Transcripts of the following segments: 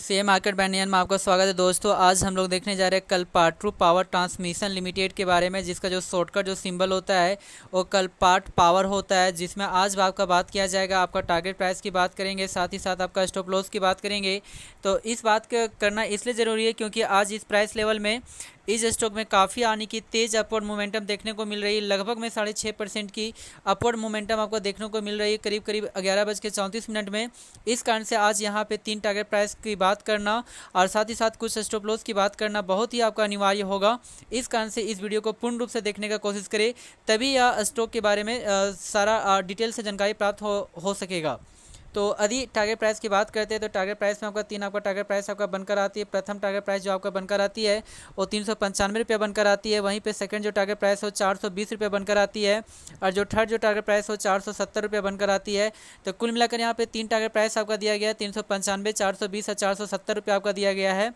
Share market बैंडियन में आपका स्वागत है दोस्तों। आज हम लोग देखने जा रहे हैं कलपाट्रू पावर ट्रांसमिशन लिमिटेड के बारे में, जिसका जो शॉर्टकट जो सिंबल होता है वो कलपाट पावर होता है। जिसमें आज आपका बात किया जाएगा, आपका टारगेट प्राइस की बात करेंगे, साथ ही साथ आपका स्टॉप लॉस की बात करेंगे। तो इस बात का करना इसलिए ज़रूरी है क्योंकि आज इस प्राइस लेवल में इस स्टॉक में काफ़ी आने की तेज़ अपवर्ड मोमेंटम देखने को मिल रही है। लगभग में 6.5% की अपवर्ड मोमेंटम आपको देखने को मिल रही है करीब करीब 11:34 में। इस कारण से आज यहाँ पे 3 टारगेट प्राइस की बात करना और साथ ही साथ कुछ स्टॉप लॉस की बात करना बहुत ही आपका अनिवार्य होगा। इस कारण से इस वीडियो को पूर्ण रूप से देखने का कोशिश करें, तभी यह स्टॉक के बारे में सारा डिटेल से जानकारी प्राप्त हो सकेगा। तो यदि टारगेट प्राइस की बात करते हैं तो टारगेट प्राइस में आपका टारगेट प्राइस आपका बनकर आती है। प्रथम टारगेट प्राइस जो आपका बनकर आती है वो 395 रुपये बनकर आती है। वहीं पे सेकंड जो टारगेट प्राइस हो 420 रुपये बनकर आती है और जो थर्ड जो टारगेट प्राइस हो 470 रुपये बनकर आती है। तो कुल मिलाकर यहाँ पे 3 टारगेट प्राइस आपका दिया गया है, 395, 420 और 470 रुपये आपका दिया गया है।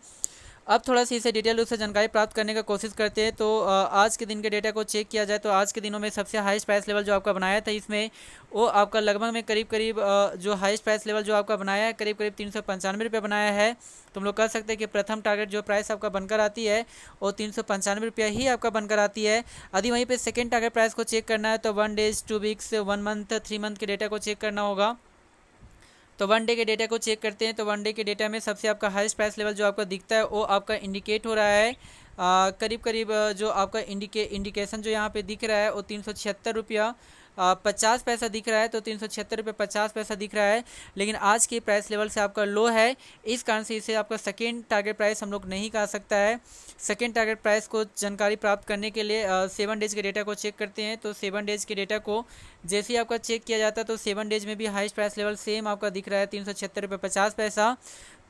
अब थोड़ा सी इसे डिटेल रूप से जानकारी प्राप्त करने का कोशिश करते हैं। तो आज के दिन के डेटा को चेक किया जाए तो आज के दिनों में सबसे हाईएस्ट प्राइस लेवल जो आपका बनाया था इसमें वो आपका लगभग में करीब करीब जो हाईएस्ट प्राइस लेवल जो आपका बनाया है करीब करीब 395 रुपये बनाया है। तो हम लोग कह सकते हैं कि प्रथम टारगेट जो प्राइस आपका बनकर आती है वो 395 रुपये ही आपका बनकर आती है। यदि वहीं पे सेकेंड टारगेट प्राइस को चेक करना है तो 1 डेज 2 वीक्स 1 मंथ 3 मंथ के डेटा को चेक करना होगा। तो 1 डे के डेटा को चेक करते हैं तो 1 डे के डेटा में सबसे आपका हाईएस्ट प्राइस लेवल जो आपका दिखता है वो आपका इंडिकेट हो रहा है करीब करीब जो आपका इंडिकेशन जो यहाँ पे दिख रहा है वो 376 रुपया 50 पैसा दिख रहा है। तो 376 रुपये 50 पैसा दिख रहा है, लेकिन आज के प्राइस लेवल से आपका लो है। इस कारण से इसे आपका सेकेंड टारगेट प्राइस हम लोग नहीं कह सकता है। सेकेंड टारगेट प्राइस को जानकारी प्राप्त करने के लिए 7 डेज के डेटा को चेक करते हैं। तो 7 डेज के डेटा को जैसे ही आपका चेक किया जाता है तो 7 डेज में भी हाईएस्ट प्राइस लेवल सेम आपका दिख रहा है 376 रुपये 50 पैसा।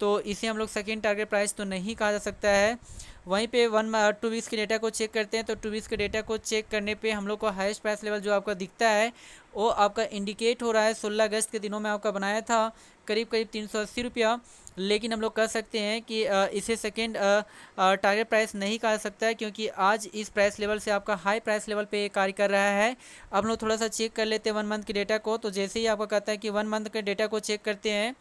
तो इसे हम लोग सेकेंड टारगेट प्राइस तो नहीं कहा जा सकता है। वहीं पे 2 वीक्स के डेटा को चेक करते हैं तो 2 वीक्स के डेटा को चेक करने पे हम लोग को हाईएस्ट प्राइस लेवल जो आपका दिखता है वो आपका इंडिकेट हो रहा है 16 अगस्त के दिनों में आपका बनाया था करीब करीब 380 रुपया। लेकिन हम लोग कह सकते हैं कि इसे सेकेंड टारगेट प्राइस नहीं कहा सकता है क्योंकि आज इस प्राइस लेवल से आपका हाई प्राइस लेवल पे कार्य कर रहा है। अब हम लोग थोड़ा सा चेक कर लेते हैं 1 मंथ के डेटा को। तो जैसे ही आपका कहता है कि 1 मंथ के डेटा को चेक करते हैं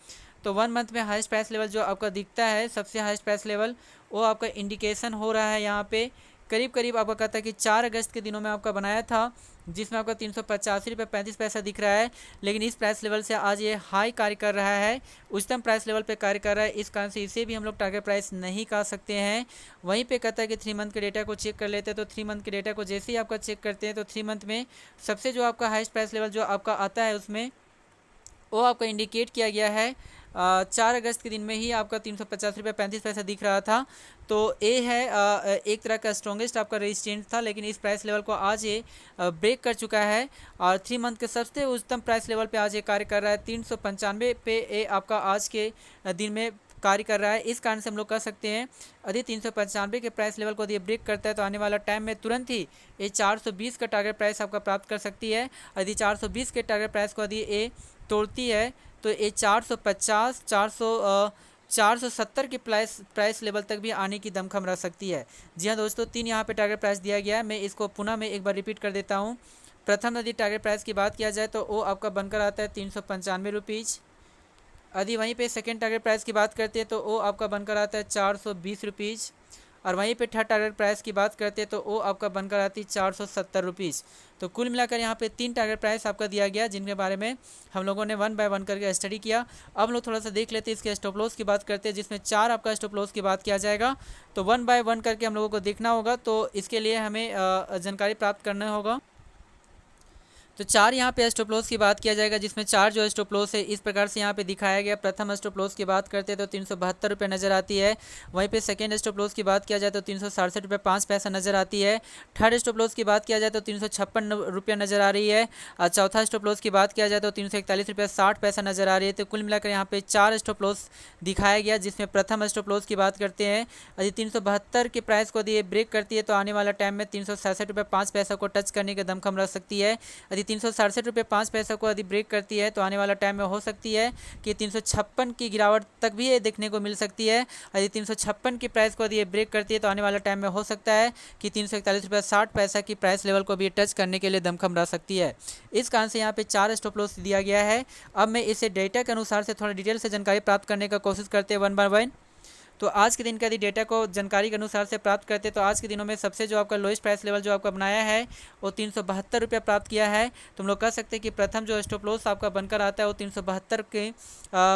तो 1 मंथ में हाईएस्ट प्राइस लेवल जो आपका दिखता है सबसे हाईएस्ट प्राइस लेवल वो आपका इंडिकेशन हो रहा है यहाँ पे करीब करीब आपका कहता है कि 4 अगस्त के दिनों में आपका बनाया था जिसमें आपका 385 रुपये 35 पैसा दिख रहा है। लेकिन इस प्राइस लेवल से आज ये हाई कार्य कर रहा है, उच्चतम प्राइस लेवल पे कार्य कर रहा है। इस कारण से इसे भी हम लोग टारगेट प्राइस नहीं कह सकते हैं। वहीं पे कहता है कि 3 मंथ के डेटा को चेक कर लेते हैं। तो 3 मंथ के डेटा को जैसे ही आपका चेक करते हैं तो 3 मंथ में सबसे जो आपका हाईएस्ट प्राइस लेवल जो आपका आता है उसमें वो आपका इंडिकेट किया गया है 4 अगस्त के दिन में ही आपका 350 रुपये 35 पैसा दिख रहा था। तो ये है एक तरह का स्ट्रॉन्गेस्ट आपका रेजिस्टेंस था, लेकिन इस प्राइस लेवल को आज ये ब्रेक कर चुका है और 3 मंथ के सबसे उच्चतम प्राइस लेवल पे आज ये कार्य कर रहा है 395 पे ये आपका आज के दिन में कार्य कर रहा है। इस कारण से हम लोग कह सकते हैं यदि 395 के प्राइस लेवल को यदि ब्रेक करता है तो आने वाला टाइम में तुरंत ही ये 420 का टारगेट प्राइस आपका प्राप्त कर सकती है। यदि 420 के टारगेट प्राइस को यदि ये तोड़ती है तो ये 450 470 के प्राइस लेवल तक भी आने की दमखम रह सकती है। जी हाँ दोस्तों, 3 यहाँ पे टारगेट प्राइस दिया गया है। मैं इसको पुनः मैं एक बार रिपीट कर देता हूँ। प्रथम यदि टारगेट प्राइस की बात किया जाए तो वो आपका बनकर आता है 395 रुपीज़। यदि वहीं पे सेकेंड टारगेट प्राइस की बात करते हैं तो वो आपका बनकर आता है 420 रुपीज़ और वहीं पे थर्ड टारगेट प्राइस की बात करते हैं तो वो आपका बनकर आती है 470 रुपीज़। तो कुल मिलाकर यहाँ पे 3 टारगेट प्राइस आपका दिया गया जिनके बारे में हम लोगों ने 1 बाय 1 करके स्टडी किया। अब हम लोग थोड़ा सा देख लेते हैं इसके स्टॉप लॉस की बात करते हैं जिसमें 4 आपका स्टॉप लॉस की बात किया जाएगा। तो 1 बाय 1 करके हम लोगों को देखना होगा, तो इसके लिए हमें जानकारी प्राप्त करना होगा। तो 4 यहाँ पे स्टॉप लॉस की बात किया जाएगा जिसमें 4 जो स्टॉप लॉस है इस प्रकार से यहाँ पे दिखाया गया। प्रथम स्टॉप लॉस की बात करते हैं तो 372 रुपये नज़र आती है। वहीं पे सेकेंड स्टॉप लॉस की बात किया जाए तो 367 रुपये 5 पैसा नज़र आती है। थर्ड स्टॉप लॉस की बात किया जाए तो 356 रुपये नज़र आ रही है और चौथा स्टॉप लॉस की बात किया जाए तो 341 रुपये 60 पैसा नज़र आ रही है। तो कुल मिलाकर यहाँ पे 4 स्टॉप लॉस दिखाया गया जिसमें प्रथम स्टॉप लॉस की बात करते हैं यदि 372 के प्राइस को यदि ब्रेक करती है तो आने वाला टाइम में 367 रुपये 5 पैसा को टच करने के दमखम रह सकती है। यदि 367 रुपये 5 पैसा को यदि ब्रेक करती है तो आने वाला टाइम में हो सकती है कि 356 की गिरावट तक भी ये देखने को मिल सकती है। यदि 356 की प्राइस को यदि ये ब्रेक करती है तो आने वाला टाइम में हो सकता है कि 341 रुपये 60 पैसा की प्राइस लेवल को भी टच करने के लिए दमखम रह सकती है। इस कारण से यहाँ पे 4 स्टॉप लॉस दिया गया है। अब मैं इसे डेटा के अनुसार से थोड़ा डिटेल से जानकारी प्राप्त करने का कोशिश करते हैं 1 बाय 1। तो आज के दिन का यदि डेटा को जानकारी के अनुसार से प्राप्त करते तो आज के दिनों में सबसे जो आपका लोएस्ट प्राइस लेवल जो आपका बनाया है वो 372 रुपया प्राप्त किया है। तो हम लोग कह सकते हैं कि प्रथम जो स्टॉप लॉस आपका बनकर आता है वो 372 के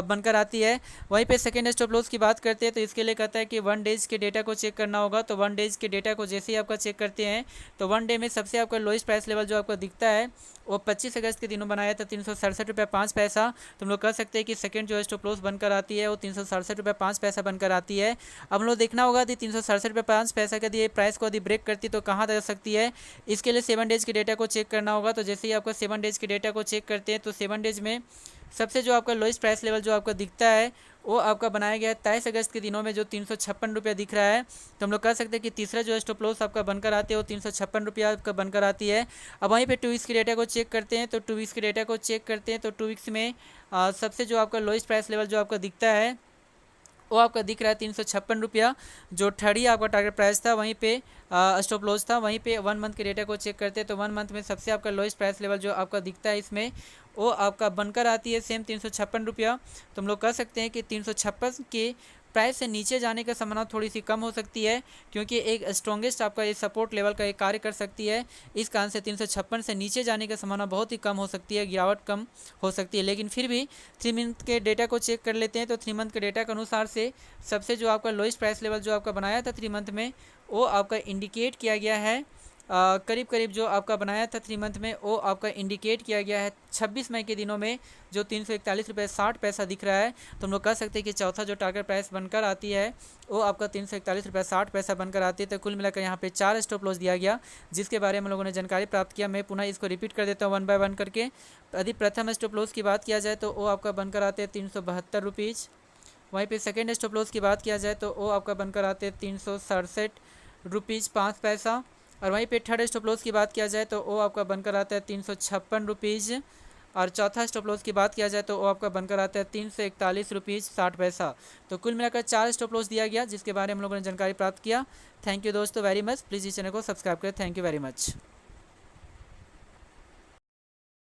बनकर आती है। वहीं पे सेकेंड स्टॉप लॉस की बात करते हैं तो इसके लिए कहता है कि 1 डेज के डेटा को चेक करना होगा। तो 1 डेज के डेटा को जैसे ही आपका चेक करते हैं तो 1 डे में सबसे आपका लोएस्ट प्राइस लेवल जो आपको दिखता है वो 25 अगस्त के दिनों बनाया था 367 रुपये 5 पैसा। तो हम लोग कह सकते हैं कि सेकंड जो स्टॉप लॉस बनकर आती है वो 367 रुपये 5 पैसा बनकर आती है। अब हम लोग देखना होगा कि 367 रुपये 5 पैसा का यदि प्राइस को यदि ब्रेक करती तो कहाँ जा सकती है। इसके लिए 7 डेज के डेटा को चेक करना होगा। तो जैसे ही आपका 7 डेज के डेटा को चेक करते हैं तो 7 डेज में सबसे जो आपका लोएस्ट प्राइस लेवल जो आपका दिखता है वो आपका बनाया गया है 23 अगस्त के दिनों में जो 356 रुपया दिख रहा है। तो हम लोग कह सकते हैं कि तीसरा जो स्टॉप लॉस आपका बनकर आती है वो 356 रुपया आपका बनकर आती है। अब वहीं पे 2 वीक्स के डेटा को चेक करते हैं तो 2 वीक्स के डेटा को चेक करते हैं तो 2 वीक्स में सबसे जो आपका लोएस्ट प्राइस लेवल जो आपका दिखता है वो आपका दिख रहा है 356 रुपया जो थर्ड ही आपका टारगेट प्राइस था। वहीं पे स्टॉप लॉस था। वहीं पे 1 मंथ के डेटा को चेक करते हैं तो 1 मंथ में सबसे आपका लोएस्ट प्राइस लेवल जो आपका दिखता है इसमें वो आपका बनकर आती है सेम 356 रुपया। तो हम लोग कह सकते हैं कि 356 के प्राइस से नीचे जाने का संभावना थोड़ी सी कम हो सकती है क्योंकि एक स्ट्रॉन्गेस्ट आपका ये सपोर्ट लेवल का एक कार्य कर सकती है। इस कारण से 356 से नीचे जाने का संभावना बहुत ही कम हो सकती है, गिरावट कम हो सकती है। लेकिन फिर भी 3 मंथ के डेटा को चेक कर लेते हैं तो 3 मंथ के डेटा के अनुसार से सबसे जो आपका लोएस्ट प्राइस लेवल जो आपका बनाया था 3 मंथ में वो आपका इंडिकेट किया गया है करीब करीब जो आपका बनाया था 3 मंथ में वो आपका इंडिकेट किया गया है 26 मई के दिनों में जो 341 रुपये 60 पैसा दिख रहा है। तो हम लोग कह सकते हैं कि चौथा जो टारगेट प्राइस बनकर आती है वो आपका 341 रुपये 60 पैसा बनकर आती है। तो कुल मिलाकर यहाँ पे 4 स्टॉप लॉस दिया गया जिसके बारे में हम लोगों ने जानकारी प्राप्त किया। मैं पुनः इसको रिपीट कर देता हूँ 1 बाय 1 करके। यदि प्रथम स्टॉप लॉस की बात किया जाए तो वो आपका बनकर आते हैं 372 रुपीज़। वहीं पर सेकेंड स्टॉप लॉस की बात किया जाए तो वो आपका बनकर आते हैं 367 रुपीज़ 5 पैसा। और वहीं पे थर्ड स्टॉप लॉस की बात किया जाए तो वो आपका बनकर आता है 356 रुपीज़। और चौथा स्टॉप लॉस की बात किया जाए तो वो आपका बनकर आता है 341 रुपीज़ 60 पैसा। तो कुल मिलाकर 4 स्टॉप लॉस दिया गया जिसके बारे में हम लोगों ने जानकारी प्राप्त किया। थैंक यू दोस्तों वेरी मच। प्लीज़ इस चैनल को सब्सक्राइब करें। Thank you very much.